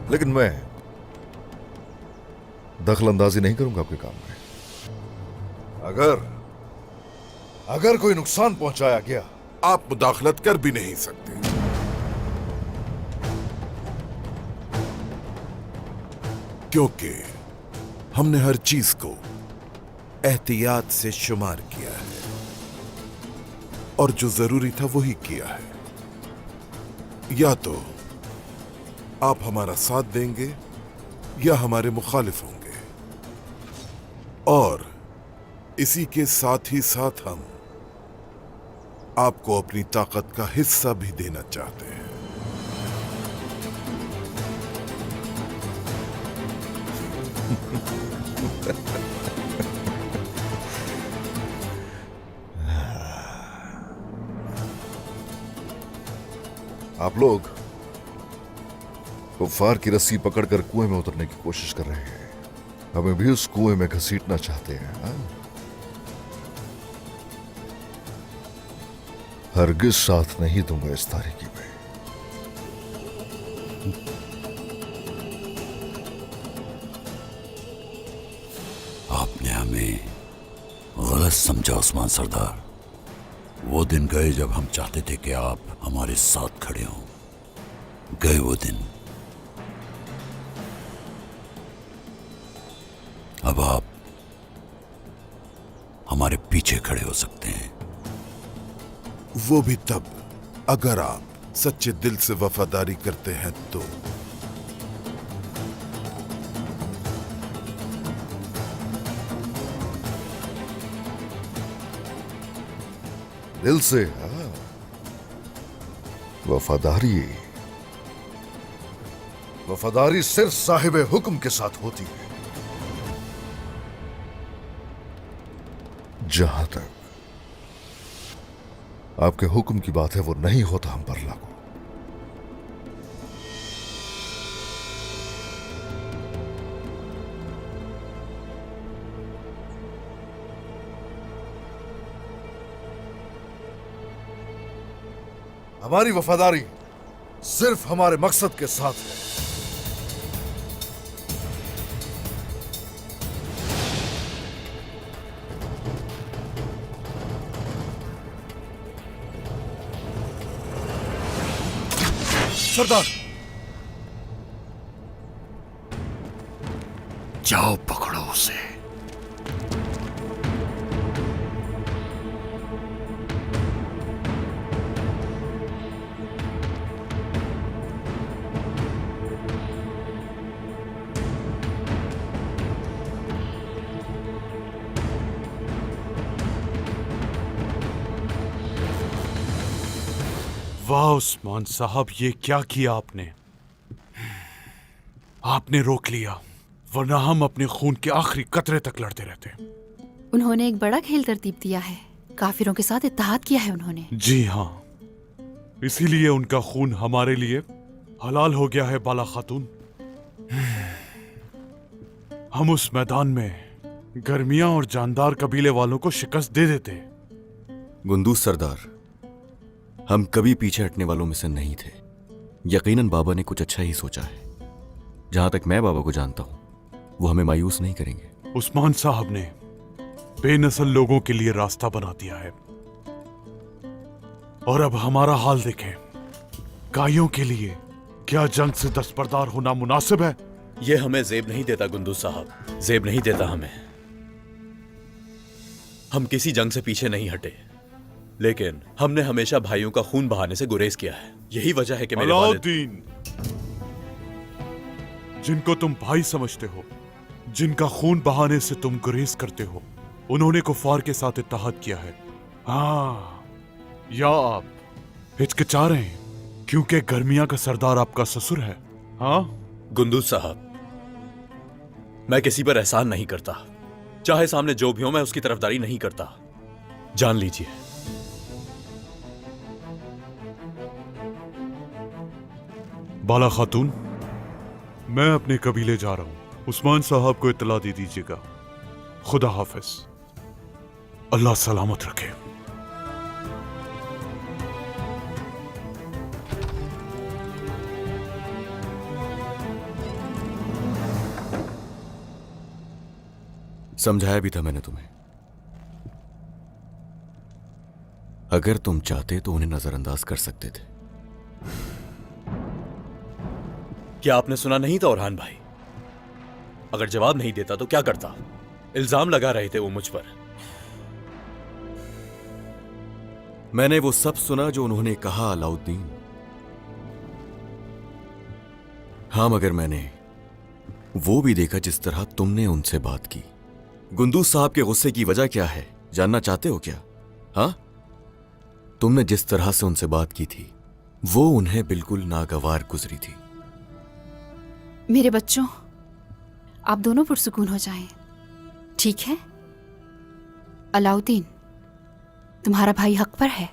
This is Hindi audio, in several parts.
लेकिन मैं दखल अंदाजी नहीं करूंगा आपके काम में। अगर अगर कोई नुकसान पहुंचाया गया, आप मुदाखलत कर भी नहीं सकते। क्योंकि हमने हर चीज को एहतियात से शुमार किया है और जो जरूरी था वही किया है। या तो आप हमारा साथ देंगे या हमारे मुखालिफ होंगे, और इसी के साथ ही साथ हम आपको अपनी ताकत का हिस्सा भी देना चाहते हैं। आप लोग कुफ्फार की रस्सी पकड़कर कुएं में उतरने की कोशिश कर रहे हैं, हमें भी उस कुएं में घसीटना चाहते हैं। हरगिज साथ नहीं दूंगा इस तारीकी में। आपने हमें गलत समझा उस्मान सरदार। वो दिन गए जब हम चाहते थे कि आप हमारे साथ खड़े हों। गए वो दिन। अब आप हमारे पीछे खड़े हो सकते हैं। वो भी तब अगर आप सच्चे दिल से वफादारी करते हैं तो। दिल से? वफादारी वफादारी सिर्फ साहिब हुक्म के साथ होती है। जहां तक आपके हुक्म की बात है, वो नहीं होता हम पर लागू। हमारी वफादारी सिर्फ हमारे मकसद के साथ है। सरदार, जाओ पकड़ो उसे। वाह उस्मान साहब, ये क्या किया आपने? आपने रोक लिया, वरना हम अपने खून के आखिरी कतरे तक लड़ते रहते। उन्होंने एक बड़ा खेल तरतीब दिया है। काफिरों के साथ इत्तेहाद किया है उन्होंने। जी हाँ, इसीलिए उनका खून हमारे लिए हलाल हो गया है। बाला खातून, हम उस मैदान में गर्मियां और जानदार कबीले वालों को शिकस्त दे देते। गुंदूस सरदार, हम कभी पीछे हटने वालों में से नहीं थे। यकीनन बाबा ने कुछ अच्छा ही सोचा है। जहां तक मैं बाबा को जानता हूं, वो हमें मायूस नहीं करेंगे। उस्मान साहब ने बेनस्ल लोगों के लिए रास्ता बना दिया है, और अब हमारा हाल देखें। गायों के लिए क्या जंग से दस्तबरदार होना मुनासिब है? ये हमें जेब नहीं देता गुंदूस साहब, जेब नहीं देता हमें। हम किसी जंग से पीछे नहीं हटे, लेकिन हमने हमेशा भाइयों का खून बहाने से गुरेज किया है। यही वजह है कि मेरे अलाउद्दीन, जिनको तुम भाई समझते हो, जिनका खून बहाने से तुम गुरेज करते हो, उन्होंने कुफार के साथ इत्तेहाद किया है। हाँ, या आप हिचकिचा रहे हैं क्योंकि गर्मिया का सरदार आपका ससुर है? हाँ गुंदूस साहब, मैं किसी पर एहसान नहीं करता। चाहे सामने जो भी हो, मैं उसकी तरफदारी नहीं करता। जान लीजिए। बाला खातून, मैं अपने कबीले जा रहा हूं। उस्मान साहब को इत्तला दे दीजिएगा। खुदा हाफिज। अल्लाह सलामत रखे। समझाया भी था मैंने तुम्हें। अगर तुम चाहते तो उन्हें नजरअंदाज कर सकते थे। क्या आपने सुना नहीं था ओरहान भाई? अगर जवाब नहीं देता तो क्या करता? इल्जाम लगा रहे थे वो मुझ पर। मैंने वो सब सुना जो उन्होंने कहा अलाउद्दीन। हाँ, मगर मैंने वो भी देखा जिस तरह तुमने उनसे बात की। गुंदूज साहब के गुस्से की वजह क्या है, जानना चाहते हो क्या? हाँ, तुमने जिस तरह से उनसे बात की थी वो उन्हें बिल्कुल नागवार गुजरी थी। मेरे बच्चों, आप दोनों पुरसुकून हो जाएं, ठीक है? अलाउद्दीन, तुम्हारा भाई हक पर है।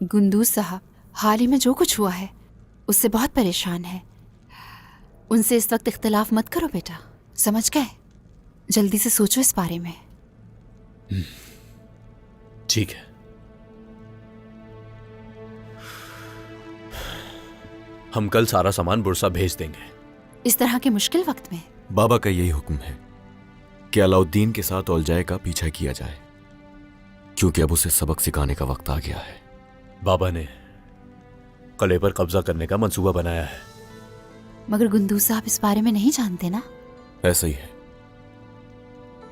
गुंदूज साहब हाल ही में जो कुछ हुआ है उससे बहुत परेशान है। उनसे इस वक्त इख्तिलाफ मत करो बेटा, समझ गए? जल्दी से सोचो इस बारे में। ठीक है। हम कल सारा सामान बुरसा भेज देंगे। इस तरह के मुश्किल वक्त में बाबा का यही हुक्म है कि अलाउद्दीन के साथ औलजाए का पीछा किया जाए, क्योंकि अब उसे सबक सिखाने का वक्त आ गया है। बाबा ने किले पर कब्जा करने का मंसूबा बनाया है। मगर गुंदूज साहब इस बारे में नहीं जानते ना? ऐसा ही है।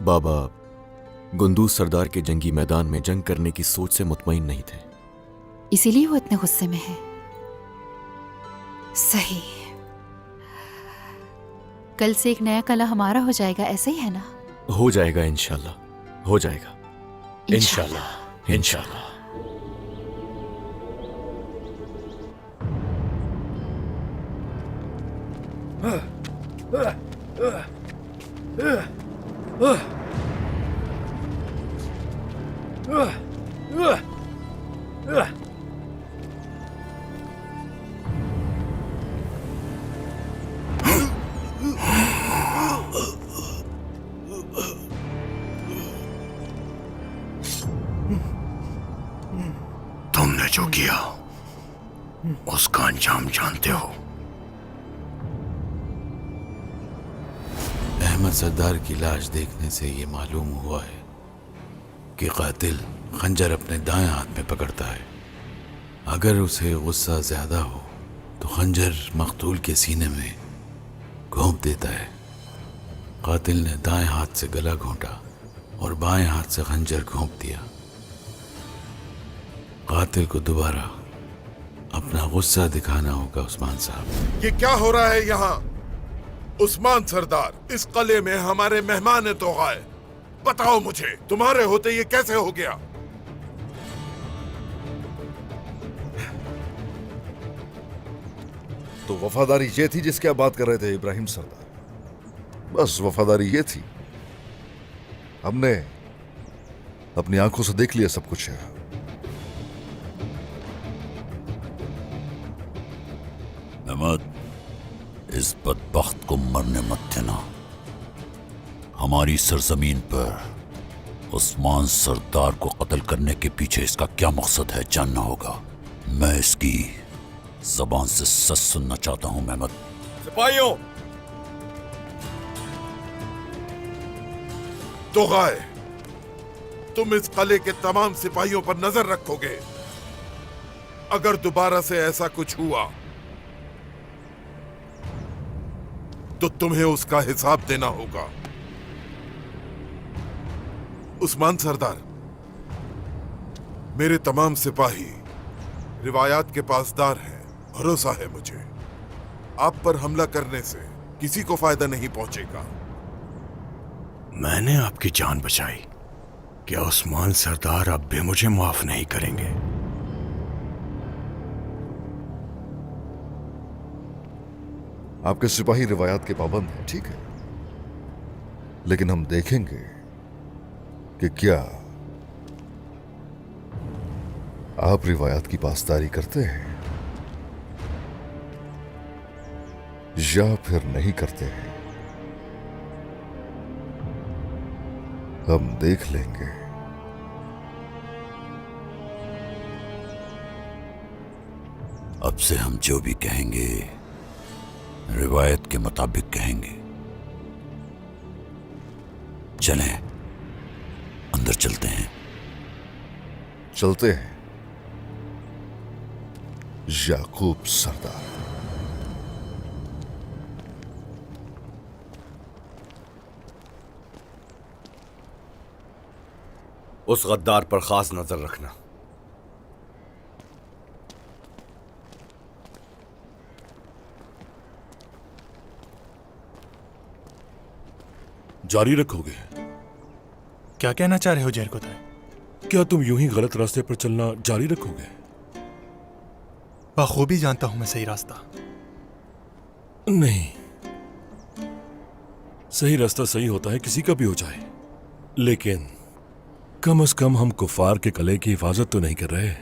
बाबा गुंदूज सरदार के जंगी मैदान में जंग करने की सोच से मुतमईन नहीं थे, इसीलिए वो इतने गुस्से में है। सही, कल से एक नया कला हमारा हो जाएगा, ऐसा ही है ना? हो जाएगा इंशाल्लाह, हो जाएगा इंशाल्लाह, इंशाल्लाह। तुमने जो किया उसका अंजाम जानते हो। अहमद सरदार की लाश देखने से ये मालूम हुआ है कि कातिल खंजर अपने दाएं हाथ में पकड़ता है। अगर उसे गुस्सा ज्यादा हो तो खंजर मकतूल के सीने में घोंप देता है। कातिल ने दाएं हाथ से गला घोंटा और बाएं हाथ से खंजर घोंप दिया। कातिल को दोबारा अपना गुस्सा दिखाना होगा उस्मान साहब। ये क्या हो रहा है यहाँ? उस्मान सरदार, इस किले में हमारे मेहमान तो आए। बताओ मुझे, तुम्हारे होते ये कैसे हो गया? तो वफादारी ये थी जिसकी आप बात कर रहे थे इब्राहिम सरदार? बस वफादारी ये थी। हमने अपनी आंखों से देख लिया सब कुछ है। अहमद, इस बदबख्त को मरने मत देना। हमारी सरजमीन पर उस्मान सरदार को कत्ल करने के पीछे इसका क्या मकसद है जानना होगा। मैं इसकी जबान से सच सुनना चाहता हूं मेहमद। सिपाहियों, तो गाय, तुम इस किले के तमाम सिपाहियों पर नजर रखोगे। अगर दोबारा से ऐसा कुछ हुआ तो तुम्हें उसका हिसाब देना होगा। उस्मान सरदार, मेरे तमाम सिपाही रिवायात के पासदार हैं। भरोसा है मुझे, आप पर हमला करने से किसी को फायदा नहीं पहुंचेगा। मैंने आपकी जान बचाई, क्या उस्मान सरदार अब भी मुझे माफ नहीं करेंगे? आपके सिपाही रिवायात के पाबंद हैं, ठीक है, लेकिन हम देखेंगे कि क्या आप रिवायात की पासदारी करते हैं या फिर नहीं करते हैं। हम देख लेंगे। अब से हम जो भी कहेंगे रिवायत के मुताबिक कहेंगे। चलें। अंदर चलते हैं। चलते हैं याकूब सरदार। उस गद्दार पर खास नजर रखना। जारी रखोगे? क्या कहना चाह रहे हो जरकुताई? क्या तुम यूं ही गलत रास्ते पर चलना जारी रखोगे? बखूबी जानता हूं मैं सही रास्ता। नहीं, सही रास्ता सही होता है, किसी का भी हो जाए, लेकिन कम से कम हम कुफार के कले की हिफाजत तो नहीं कर रहे।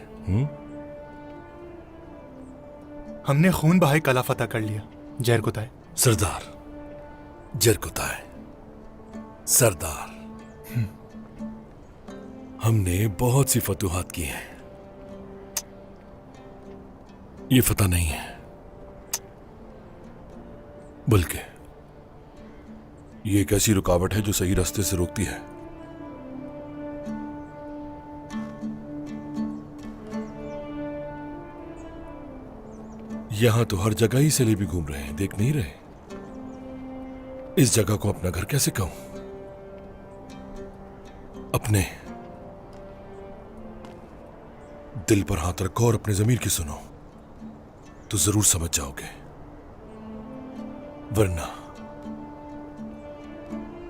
हमने खून बहाए कला फतह कर लिया जरकुताई। सरदार जरकुताई, सरदार, हमने बहुत सी फतूहात की हैं। ये फतह नहीं है, बल्कि ये एक ऐसी रुकावट है जो सही रास्ते से रोकती है। यहां तो हर जगह ही सलीबी घूम रहे हैं, देख नहीं रहे? इस जगह को अपना घर कैसे कहूं? अपने दिल पर हाथ रखो और अपने जमीर की सुनो तो जरूर समझ जाओगे, वरना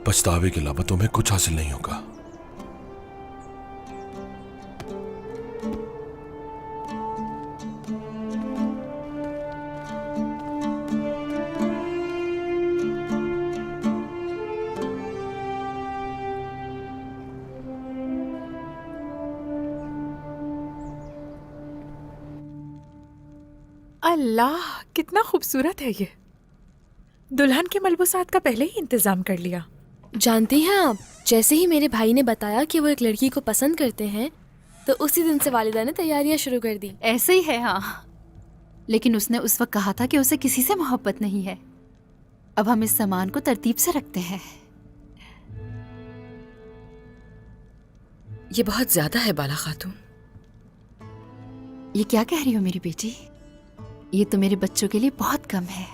पछतावे के अलावा तुम्हें कुछ हासिल नहीं होगा। अल्लाह, कितना खूबसूरत है ये। दुल्हन के मलबूसात का पहले ही इंतजाम कर लिया। जानती हैं आप, जैसे ही मेरे भाई ने बताया कि वो एक लड़की को पसंद करते हैं तो उसी दिन से वालिदा ने तैयारियां शुरू कर दी। ऐसे ही है, हाँ, लेकिन उसने उस वक्त कहा था कि उसे किसी से मोहब्बत नहीं है। अब हम इस सामान को तरतीब से रखते हैं। ये बहुत ज्यादा है बाला खातून। ये क्या कह रही हो मेरी बेटी? ये तो मेरे बच्चों के लिए बहुत कम है।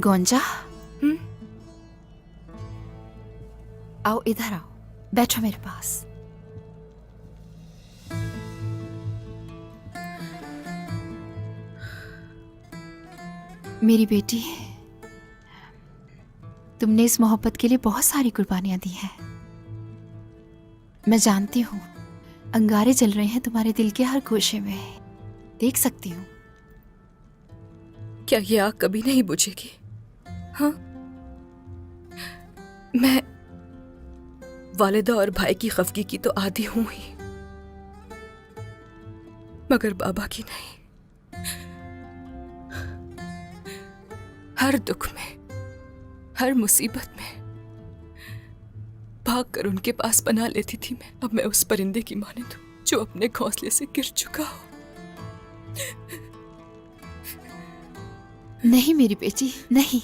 गोंजा, आओ इधर आओ, बैठो मेरे पास। मेरी बेटी, तुमने इस मोहब्बत के लिए बहुत सारी कुर्बानियां दी हैं। मैं जानती हूँ, अंगारे जल रहे हैं तुम्हारे दिल के हर गोशे में, देख सकती हूँ। क्या ये आग कभी नहीं बुझेगी? हाँ, मैं वालिदा और भाई की खफगी की तो आदी हूं ही, मगर बाबा की नहीं। हर दुख में, हर मुसीबत में भाग कर उनके पास बना लेती थी मैं। अब मैं उस परिंदे की मानिंद हूं जो अपने घोंसले से गिर चुका हो। नहीं मेरी बेटी, नहीं।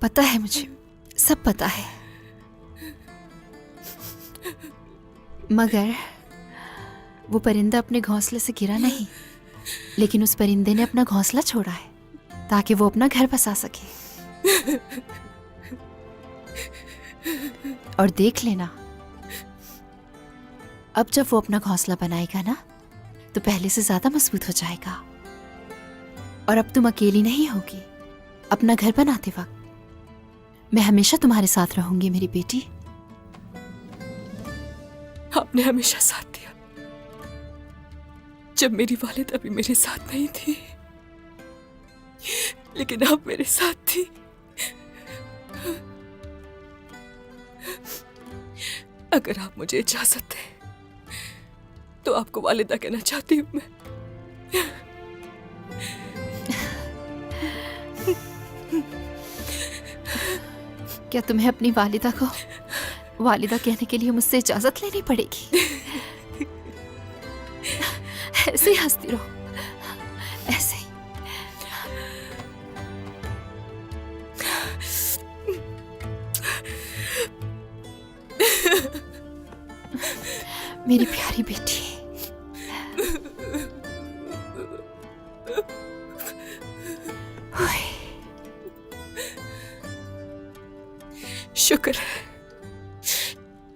पता है मुझे, सब पता है, मगर वो परिंदा अपने घोंसले से गिरा नहीं, लेकिन उस परिंदे ने अपना घोंसला छोड़ा है ताकि वो अपना घर बसा सके। और देख लेना, अब जब वो अपना घोंसला बनाएगा ना, तो पहले से ज्यादा मजबूत हो जाएगा। और अब तुम अकेली नहीं होगी। अपना घर बनाते वक्त मैं हमेशा तुम्हारे साथ रहूंगी मेरी बेटी। आपने हमेशा साथ दिया जब मेरी वालिदा भी मेरे साथ नहीं थी, लेकिन आप मेरे साथ थी। अगर आप मुझे इजाजत दें तो आपको वालिदा कहना चाहती हूं मैं। क्या तुम्हें अपनी वालिदा को वालिदा कहने के लिए मुझसे इजाजत लेनी पड़ेगी? ऐसे ही हंसती रहो, ऐसे ही। मेरी प्यारी बेटी,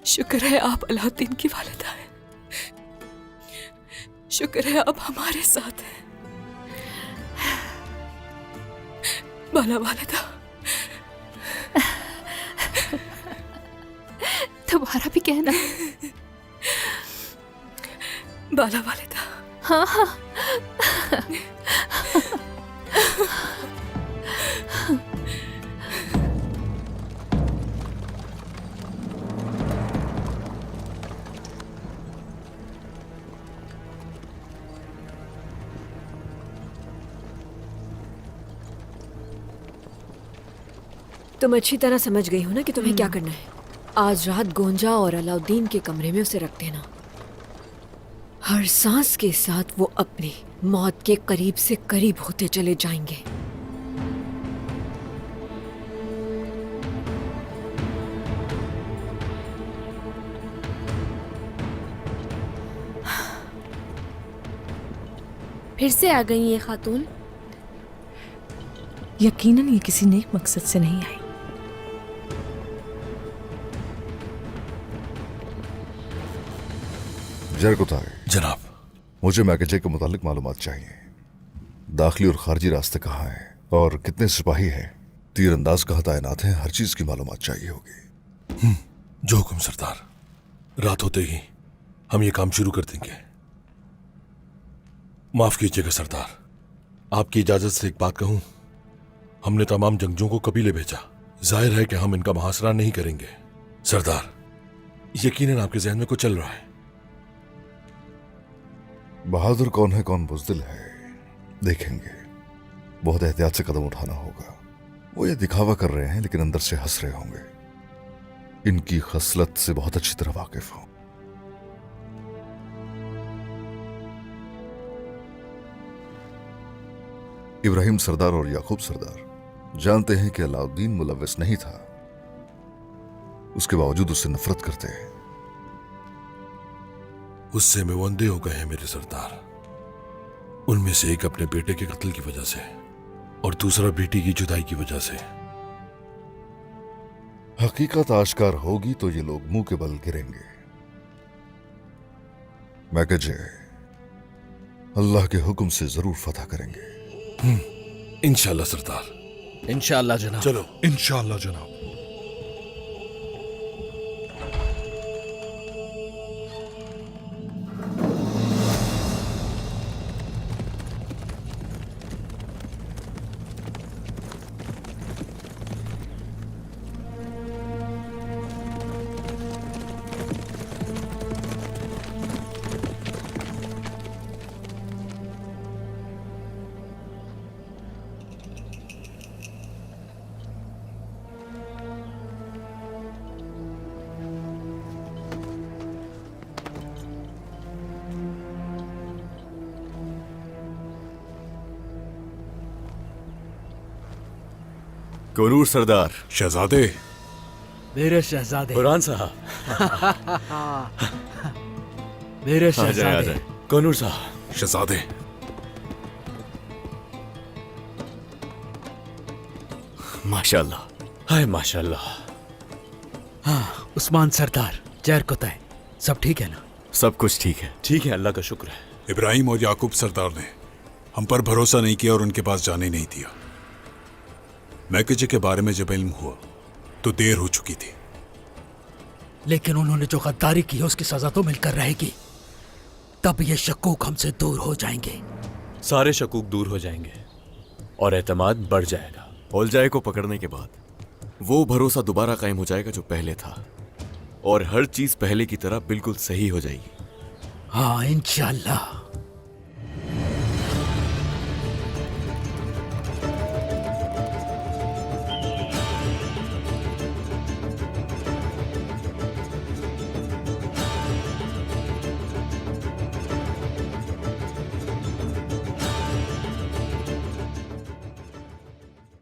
शुक्र है आप अलाउद्दीन की वालिदा हैं। शुक्र है आप हमारे साथ हैं। बाला वालिदा, तुम्हारा भी कहना। बाला वालिदा। हाँ हाँ। तुम अच्छी तरह समझ गई हो ना कि तुम्हें क्या करना है। आज रात गोंजा और अलाउद्दीन के कमरे में उसे रख देना। हर सांस के साथ वो अपनी मौत के करीब से करीब होते चले जाएंगे। फिर से आ गई ये खातून? यकीनन ये किसी नेक मकसद से नहीं आई। जरकुताई, जनाब, मुझे मैकेजे के मुतालिक मालूमात चाहिए। दाखिली और खारजी रास्ते कहाँ हैं और कितने सिपाही हैं, तीरंदाज कहाँ तैनात हैं, हर चीज की मालूमात चाहिए होगी। जो हुक्म सरदार। रात होते ही हम ये काम शुरू कर देंगे। माफ कीजिएगा सरदार, आपकी इजाजत से एक बात कहूं। हमने तमाम जंगजों को कबीले भेजा। जाहिर है कि हम इनका मुहासरा नहीं करेंगे। सरदार, यकीनन आपके जहन में कुछ चल रहा है। बहादुर कौन है, कौन बुज़दिल है, देखेंगे। बहुत एहतियात से कदम उठाना होगा। वो ये दिखावा कर रहे हैं लेकिन अंदर से हंस रहे होंगे। इनकी खसलत से बहुत अच्छी तरह वाकिफ हूं। इब्राहिम सरदार और याकूब सरदार जानते हैं कि अलाउद्दीन मुलव्विस नहीं था, उसके बावजूद उससे नफरत करते हैं। उससे मेवंदे हो गए हैं मेरे सरदार। उनमें से एक अपने बेटे के कत्ल की वजह से और दूसरा बेटी की जुदाई की वजह से। हकीकत आश्कार होगी तो ये लोग मुंह के बल गिरेंगे। मैकेजे अल्लाह के हुक्म से जरूर फतह करेंगे। इंशाल्लाह सरदार। इंशाल्लाह जनाब। चलो। इंशाअल्लाह जनाब। कोनूर सरदार। शहजादे। मेरे शहजादे। कुरान साहब। मेरे आ जाए, आ शहजादे। जाए। कोनूर साहब। शहजादे। माशाल्लाह। हाय माशाल्लाह। हाँ उस्मान सरदार, जरकुताई, सब ठीक है ना? सब कुछ ठीक है। ठीक है, अल्लाह का शुक्र है। इब्राहिम और याकूब सरदार ने हम पर भरोसा नहीं किया और उनके पास जाने नहीं दिया। मैकेजे के बारे में जब इल्म हुआ तो देर हो चुकी थी। लेकिन उन्होंने जो गद्दारी की है उसकी सजा तो मिलकर रहेगी। तब ये शकूक हमसे दूर हो जाएंगे। सारे शकूक दूर हो जाएंगे और एतमाद बढ़ जाएगा। ओलजाए को पकड़ने के बाद वो भरोसा दोबारा कायम हो जाएगा जो पहले था, और हर चीज पहले की तरह बिल्कुल सही हो जाएगी। हाँ इंशाअल्लाह।